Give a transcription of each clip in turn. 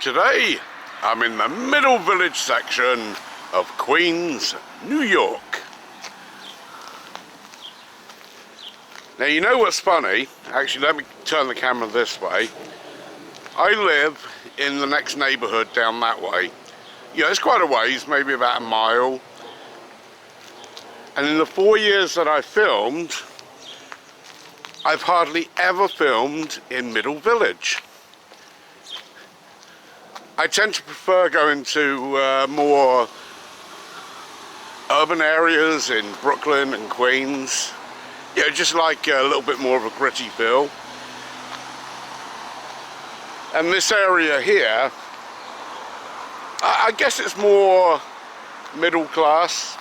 Today, I'm in the Middle Village section of Queens, New York. Now, you know what's funny? Actually, let me turn the camera this way. I live in the next neighborhood down that way. Yeah, it's quite a ways, maybe about a mile. And in the 4 years that I've filmed, I've hardly ever filmed in Middle Village. I tend to prefer going to more urban areas in Brooklyn and Queens. Yeah, just like a little bit more of a gritty feel. And this area here, I guess it's more middle class.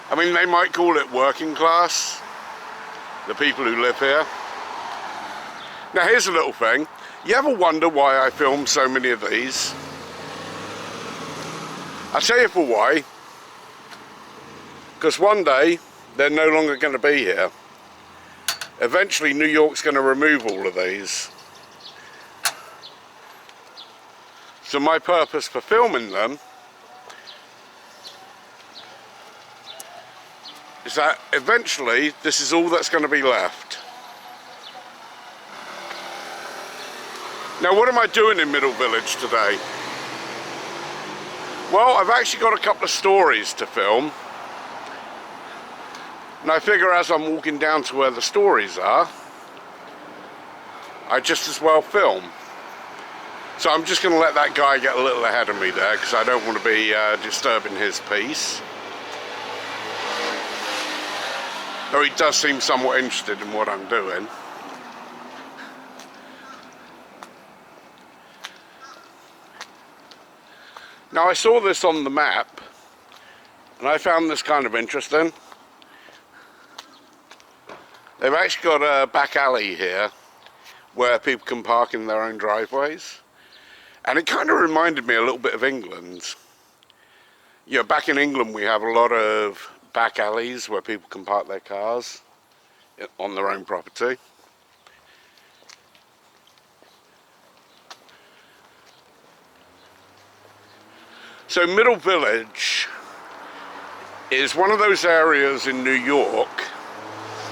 I mean, they might call it working class, the people who live here. Now here's a little thing. You ever wonder why I film so many of these? I'll tell you for why. Because one day, they're no longer going to be here. Eventually, New York's going to remove all of these. So my purpose for filming them is that eventually, this is all that's going to be left. Now, what am I doing in Middle Village today? Well, I've actually got a couple of stories to film. And I figure as I'm walking down to where the stories are, I just as well film. So I'm just going to let that guy get a little ahead of me there, because I don't want to be disturbing his peace. Though he does seem somewhat interested in what I'm doing. Now, I saw this on the map, and I found this kind of interesting. They've actually got a back alley here where people can park in their own driveways. And it kind of reminded me a little bit of England. You know, back in England we have a lot of back alleys where people can park their cars on their own property. So Middle Village is one of those areas in New York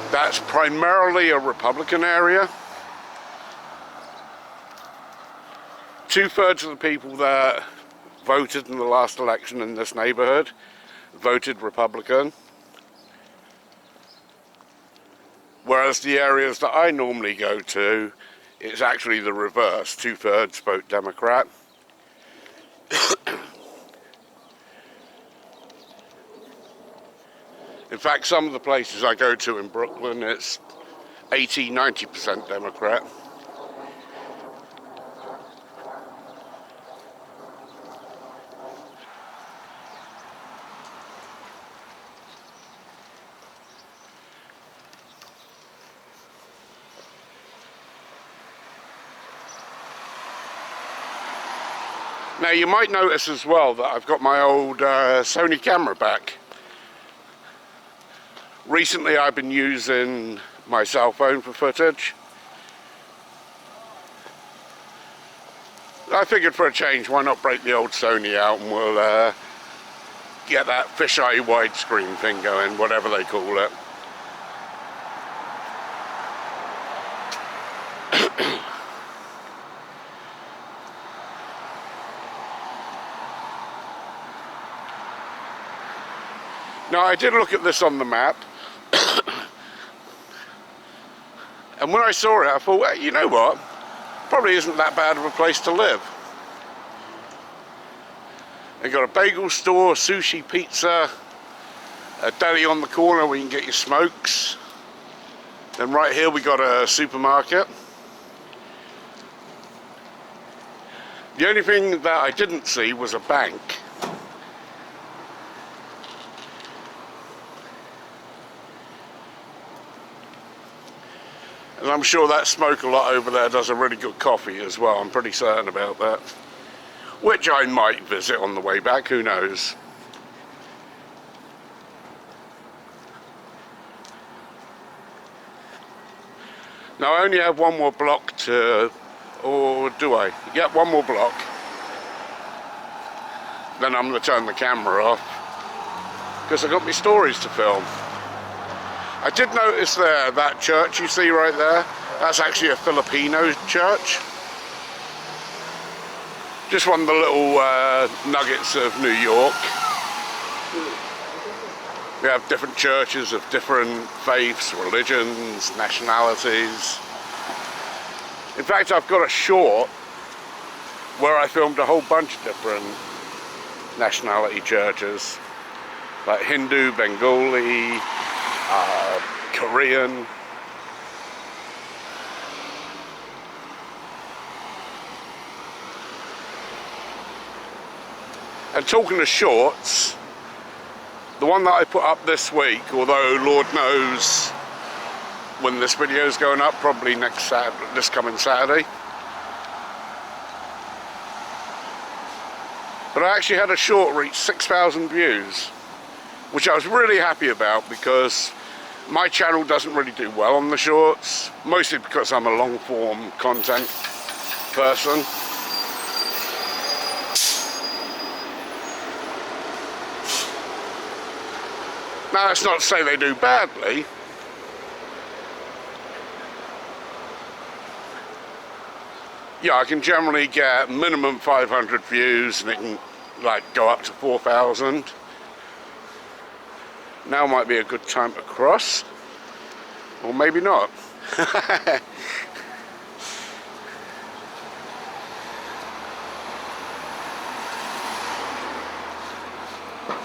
that's primarily a Republican area. 2/3 of the people that voted in the last election in this neighborhood voted Republican. Whereas the areas that I normally go to, it's actually the reverse. 2/3 vote Democrat. In fact, some of the places I go to in Brooklyn, it's 80–90% Democrat. Now, you might notice as well that I've got my old Sony camera back. Recently I've been using my cell phone for footage. I figured for a change, why not break the old Sony out and we'll get that fisheye widescreen thing going, whatever they call it. Now, I did look at this on the map. And when I saw it, I thought, well, you know what? Probably isn't that bad of a place to live. They've got a bagel store, sushi, pizza, a deli on the corner where you can get your smokes. Then right here we got a supermarket. The only thing that I didn't see was a bank. And I'm sure that Smoke a Lot over there does a really good coffee as well. I'm pretty certain about that. Which I might visit on the way back, who knows. Now I only have one more block to, or do I? Yep, one more block. Then I'm going to turn the camera off because I've got my stories to film. I did notice there, that church you see right there, that's actually a Filipino church. Just one of the little nuggets of New York. We have different churches of different faiths, religions, nationalities. In fact, I've got a short where I filmed a whole bunch of different nationality churches, like Hindu, Bengali, Korean. And talking of shorts, the one that I put up this week, although Lord knows when this video is going up, probably next Saturday, this coming Saturday. But I actually had a short reach 6,000 views, which I was really happy about because my channel doesn't really do well on the shorts, mostly because I'm a long form content person. Now that's not to say they do badly. Yeah, I can generally get minimum 500 views and it can like go up to 4,000. Now might be a good time to cross, or maybe not.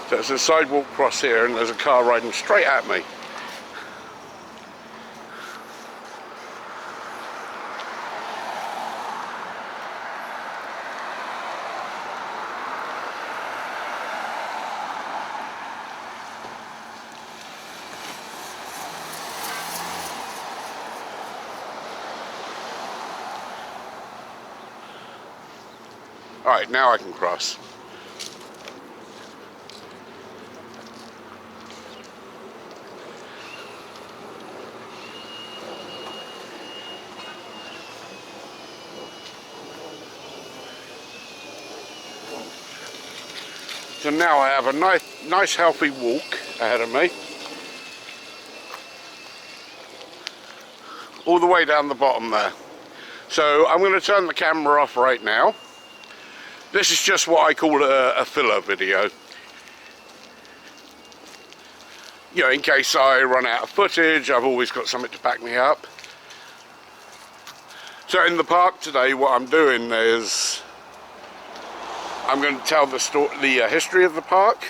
So there's a sidewalk cross here and there's a car riding straight at me. Alright, now I can cross. So now I have a nice healthy walk ahead of me. All the way down the bottom there. So I'm going to turn the camera off right now. This is just what I call a filler video. You know, in case I run out of footage, I've always got something to back me up. So in the park today, what I'm doing is I'm going to tell the history of the park.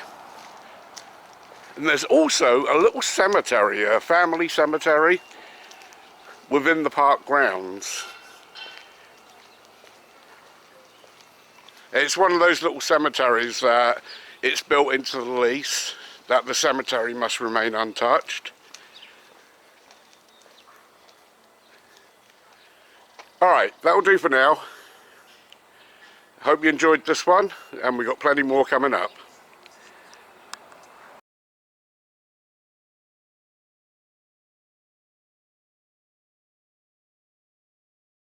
And there's also a little cemetery, a family cemetery, within the park grounds. It's one of those little cemeteries that it's built into the lease that the cemetery must remain untouched. Alright, that'll do for now. Hope you enjoyed this one, and we've got plenty more coming up.